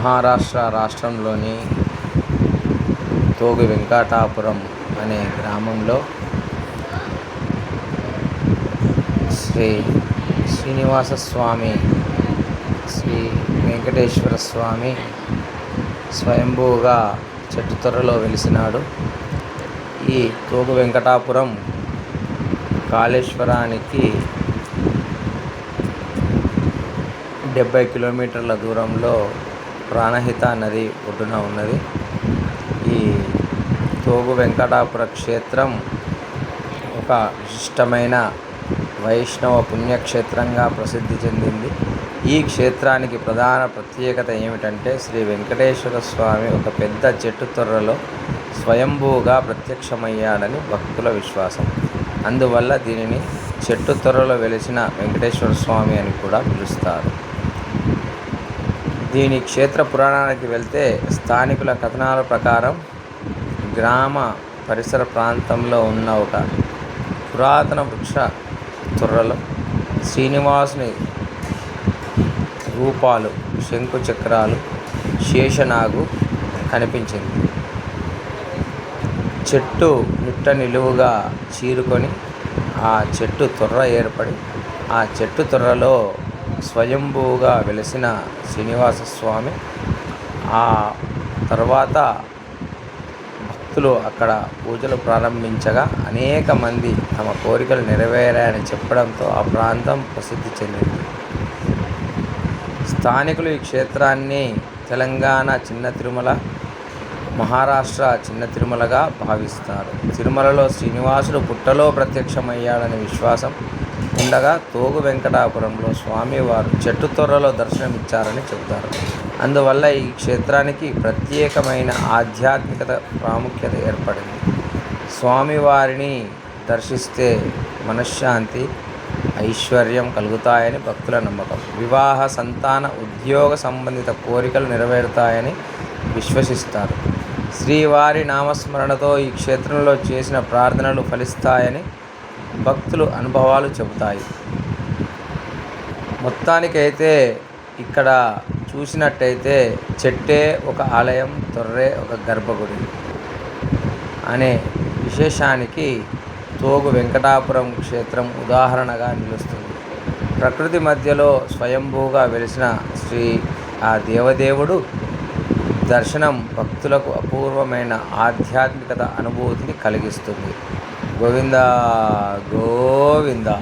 మహారాష్ట్ర రాష్ట్రంలోని తోగు వెంకటాపురం అనే గ్రామంలో శ్రీ శ్రీనివాస స్వామి, శ్రీ వెంకటేశ్వర స్వామి స్వయంభూగా చెట్టుతొర్రలో వెలిసినాడు. ఈ తోగు వెంకటాపురం కాళేశ్వరానికి 70 కిలోమీటర్ల దూరంలో ప్రాణహిత నది ఒడ్డున ఉన్నది. ఈ తోగు వెంకటాపుర క్షేత్రం ఒక విశిష్టమైన వైష్ణవ పుణ్యక్షేత్రంగా ప్రసిద్ధి చెందింది. ఈ క్షేత్రానికి ప్రధాన ప్రత్యేకత ఏమిటంటే శ్రీ వెంకటేశ్వర స్వామి ఒక పెద్ద చెట్టు తొర్రలో స్వయంభూగా ప్రత్యక్షమయ్యాడని భక్తుల విశ్వాసం. అందువల్ల దీనిని చెట్టు తొర్రలో వెలిసిన వెంకటేశ్వర స్వామి అని కూడా పిలుస్తారు. దీని క్షేత్ర పురాణానికి వెళ్తే స్థానికుల కథనాల ప్రకారం గ్రామ పరిసర ప్రాంతంలో ఉన్న ఒక పురాతన వృక్ష తొర్రలో శ్రీనివాసుని రూపాలు, శంకు చక్రాలు, శేషనాగు కనిపించింది. చెట్టు నిట్ట నిలువుగా చీరుకొని ఆ చెట్టు తొర్ర ఏర్పడి ఆ చెట్టు తొర్రలో స్వయంభూగా వెలిసిన శ్రీనివాస స్వామి ఆ తర్వాత భక్తులు అక్కడ పూజలు ప్రారంభించగా అనేక మంది తమ కోరికలు నెరవేరాయని చెప్పడంతో ఆ ప్రాంతం ప్రసిద్ధి చెందింది. స్థానికులు ఈ క్షేత్రాన్ని తెలంగాణ చిన్న తిరుమల, మహారాష్ట్ర చిన్న తిరుమలగా భావిస్తారు. తిరుమలలో శ్రీనివాసుడు పుట్టలో ప్రత్యక్షమయ్యాడనే విశ్వాసం ఉండగా తోగు వెంకటాపురంలో స్వామివారు చెట్టు తొర్రలో దర్శనమిచ్చారని చెబుతారు. అందువల్ల ఈ క్షేత్రానికి ప్రత్యేకమైన ఆధ్యాత్మికత ప్రాముఖ్యత ఏర్పడింది. స్వామివారిని దర్శిస్తే మనశ్శాంతి, ఐశ్వర్యం కలుగుతాయని భక్తుల నమ్మకం. వివాహ, సంతాన, ఉద్యోగ సంబంధిత కోరికలు నెరవేరుతాయని విశ్వసిస్తారు. శ్రీవారి నామస్మరణతో ఈ క్షేత్రంలో చేసిన ప్రార్థనలు ఫలిస్తాయని భక్తులు అనుభవాలు చెబుతాయి. మొత్తానికైతే ఇక్కడ చూసినట్టయితే చెట్టే ఒక ఆలయం, తొర్రే ఒక గర్భగుడి అనే విశేషానికి తోగు వెంకటాపురం క్షేత్రం ఉదాహరణగా నిలుస్తుంది. ప్రకృతి మధ్యలో స్వయంభూగా వెలిసిన ఆ దేవదేవుడు దర్శనం భక్తులకు అపూర్వమైన ఆధ్యాత్మికత అనుభూతిని కలిగిస్తుంది. గోవిందా గోవిందా.